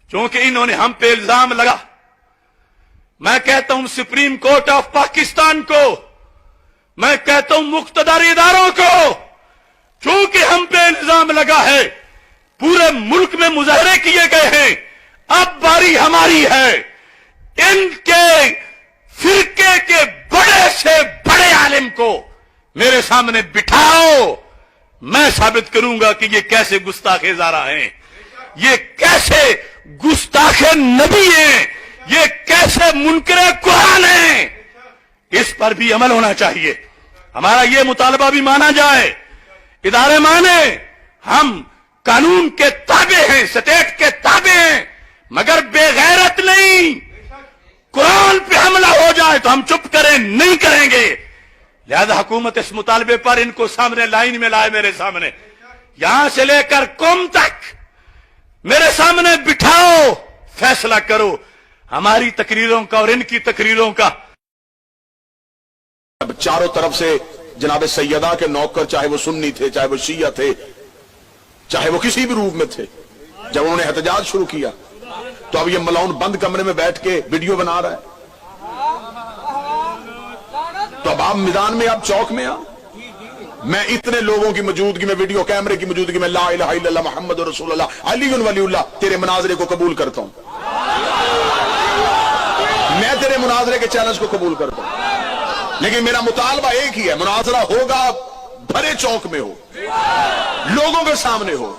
चूंकि इन्होंने हम पे इल्जाम लगा, मैं कहता हूं सुप्रीम कोर्ट ऑफ पाकिस्तान को, मैं कहता हूं मुख्तदर इदारों को, चूंकि हम पे इल्जाम लगा है, पूरे मुल्क में मुजाहरे किए गए हैं, अब बारी हमारी है। इनके फिरके के बड़े से बड़े आलिम को मेरे सामने बिठाओ, मैं साबित करूंगा कि ये कैसे गुस्ताखे ज़ारा हैं, ये कैसे गुस्ताखे नबी हैं, ये कैसे मुनकरे कुरान हैं। इस पर भी अमल होना चाहिए। हमारा ये मुतालबा भी माना जाए, इदारे माने हम कानून के ताबे हैं, स्टेट के ताबे हैं, मगर बेगैरत नहीं। कुरान पे हमला हो जाए तो हम चुप करें, नहीं करेंगे। लिहाजा हुकूमत इस मुतालबे पर इनको सामने लाइन में लाए, मेरे सामने, यहां से लेकर कौम तक मेरे सामने बिठाओ, फैसला करो हमारी तकरीरों का और इनकी तकरीरों का। अब चारों तरफ से जनाब सैयदा के नौकर, चाहे वो सुन्नी थे, चाहे वो शिया थे, चाहे वो किसी भी रूप में थे, जब उन्होंने एहतजाज शुरू किया तो अब ये मलाउन बंद कमरे में बैठ के वीडियो बना रहा है। तो अब आप मैदान में, आप चौक में आ, मैं इतने लोगों की मौजूदगी में, वीडियो कैमरे की मौजूदगी में, ला इलाहा इल्लल्लाह मुहम्मद रसूलुल्लाह अली वलीउल्लाह, तेरे मुनाजरे को कबूल करता हूं। मैं तेरे मुनाजरे के चैलेंज को कबूल करता हूं, लेकिन मेरा मुतालबा एक ही है, मुनाजरा होगा भरे चौक में हो, लोगों के सामने हो,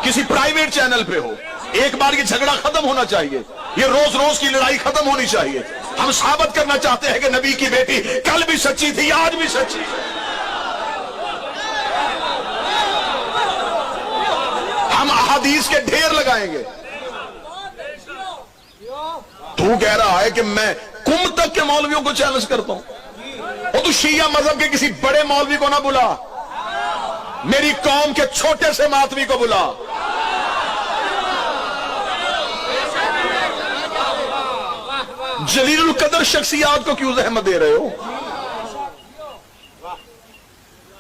किसी प्राइवेट चैनल पे हो। एक बार ये झगड़ा खत्म होना चाहिए, ये रोज रोज की लड़ाई खत्म होनी चाहिए। हम साबित करना चाहते हैं कि नबी की बेटी कल भी सच्ची थी, आज भी सच्ची है। हम अहादीस के ढेर लगाएंगे। तू कह रहा है कि मैं कुम तक के मौलवियों को चैलेंज करता हूं, और तू शिया मजहब के किसी बड़े मौलवी को ना बुला, मेरी कौम के छोटे से मातवी को बुला। जलीलुल कदर शख्सियात को क्यों जहमत दे रहे हो?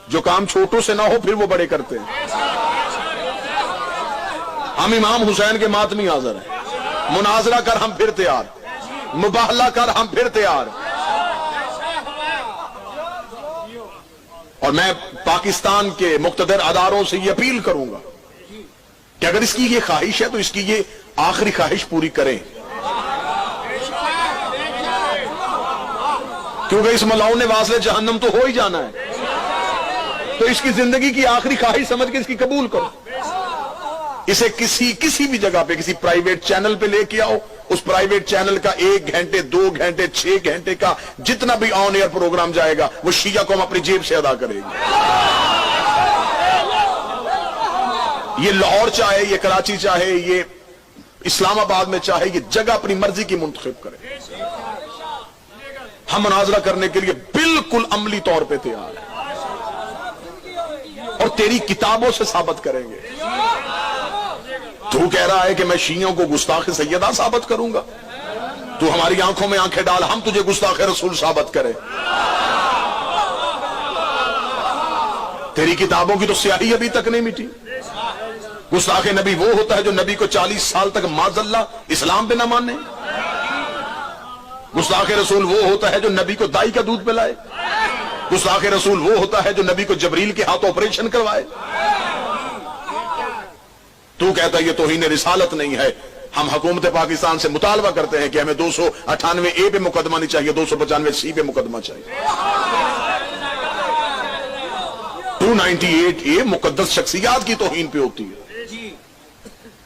जो काम छोटों से ना हो फिर वो बड़े करते हैं। हम इमाम हुसैन के मातमी हाजिर हैं, मुनाजरा कर हम फिर तैयार, मुबाहला कर हम फिर तैयार। और मैं पाकिस्तान के मुख्तदर अदारों से ये अपील करूंगा कि अगर इसकी ये ख्वाहिश है तो इसकी ये आखिरी ख्वाहिश पूरी करें, क्योंकि इस मलाउन ने वासले जहन्नम तो हो ही जाना है। तो इसकी जिंदगी की आखिरी ख्वाहिश समझ के इसकी कबूल करो। इसे किसी भी जगह पे, किसी प्राइवेट चैनल पे लेके आओ, उस प्राइवेट चैनल का 1 घंटे 2 घंटे 6 घंटे का जितना भी ऑन एयर प्रोग्राम जाएगा वो शिया को हम अपनी जेब से अदा करेंगे। ये लाहौर चाहे, ये कराची चाहे, ये इस्लामाबाद में चाहे, ये जगह अपनी मर्जी की मुंतखब करे। हम मुनाजरा करने के लिए बिल्कुल अमली तौर पे तैयार हैं और तेरी किताबों से साबित करेंगे। तू कह रहा है कि मैं शियों को गुस्ताख सैयदा साबित करूंगा, तू हमारी आंखों में आंखें डाल, हम तुझे गुस्ताख रसूल साबित करें। तेरी किताबों की तो स्याही अभी तक नहीं मिटी। गुस्ताख नबी वो होता है जो नबी को 40 साल तक माजल्ला इस्लाम पे ना माने। गुस्ताख रसूल वो होता है जो नबी को दाई का दूध पिलाए। गुस्ताख रसूल वो होता है जो नबी को जबरील के हाथ ऑपरेशन करवाए। तू कहता है ये तौहीन रिसालत नहीं है। हम हुकूमत पाकिस्तान से मुतालबा करते हैं कि हमें 298A पे मुकदमा नहीं चाहिए, 295C पे मुकदमा चाहिए। 298A मुकद्दस शख्सियात की तौहीन पे होती है,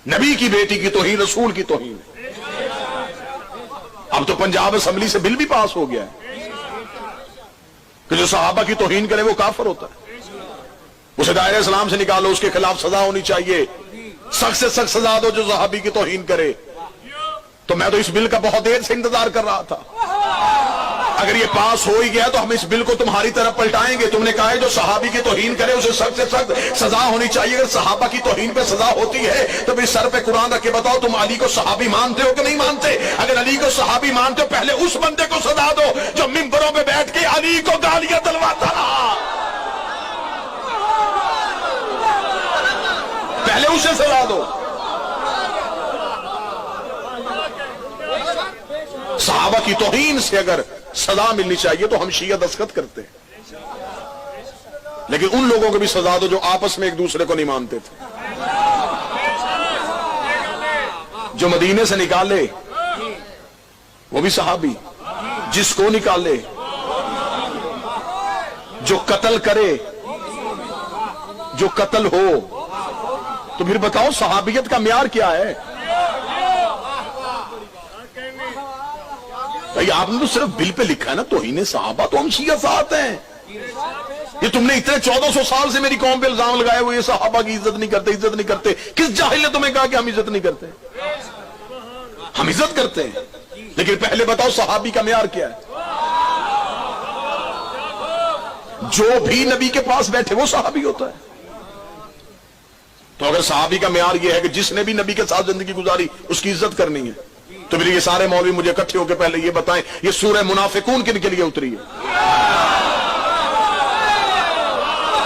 नबी की बेटी की तौहीन, रसूल की तौहीन। अब तो पंजाब असेंबली से बिल भी पास हो गया है कि जो सहाबा की तौहीन करे वो काफिर होता है, उसे दायरे इस्लाम से निकालो, उसके खिलाफ सजा होनी चाहिए, सख्त से सख्त सजा दो जो सहाबी की तौहीन करे। तो मैं तो इस बिल का बहुत देर से इंतजार कर रहा था। अगर ये पास हो ही गया तो हम इस बिल को तुम्हारी तरफ पलटाएंगे। तुमने कहा है जो सहाबी की तौहीन करे उसे सख्त से सख्त सजा होनी चाहिए। अगर सहाबा की तौहीन पे सजा होती है तो फिर सर पे कुरान रख के बताओ तुम अली को सहाबी मानते हो कि नहीं मानते? अगर अली को सहाबी मानते हो पहले उस बंदे को सजा दो जो मिंबरों पे बैठ के अली को गालियां दिलवाता रहा, पहले उसे सजा दो। صحابہ کی توہین سے اگر سزا ملنی چاہیے تو ہم شیعہ دستخط کرتے ہیں، لیکن ان لوگوں کو بھی سزا دو جو آپس میں ایک دوسرے کو نہیں مانتے تھے، جو مدینے سے نکالے وہ بھی صحابی، جس کو نکالے، جو قتل کرے، جو قتل ہو، تو پھر بتاؤ صحابیت کا معیار کیا ہے؟ بھائی آپ نے تو صرف بل پہ لکھا ہے نا توہین صحابہ، تو ہم شیعہ ساتھ ہیں۔ یہ تم نے اتنے 1400 سال سے میری قوم پہ الزام لگائے وہ یہ صحابہ کی عزت نہیں کرتے، عزت نہیں کرتے۔ کس جاہل نے تمہیں کہا کہ ہم عزت نہیں کرتے؟ ہم عزت کرتے ہیں، لیکن پہلے بتاؤ صحابی کا معیار کیا ہے؟ جو بھی نبی کے پاس بیٹھے وہ صحابی ہوتا ہے۔ تو اگر صحابی کا معیار یہ ہے کہ جس نے بھی نبی کے ساتھ زندگی گزاری اس کی عزت کرنی ہے، تو پھر یہ سارے مولوی مجھے اکٹھے ہو کے پہلے یہ بتائیں یہ سورہ منافقون کن کے لیے اتری ہے؟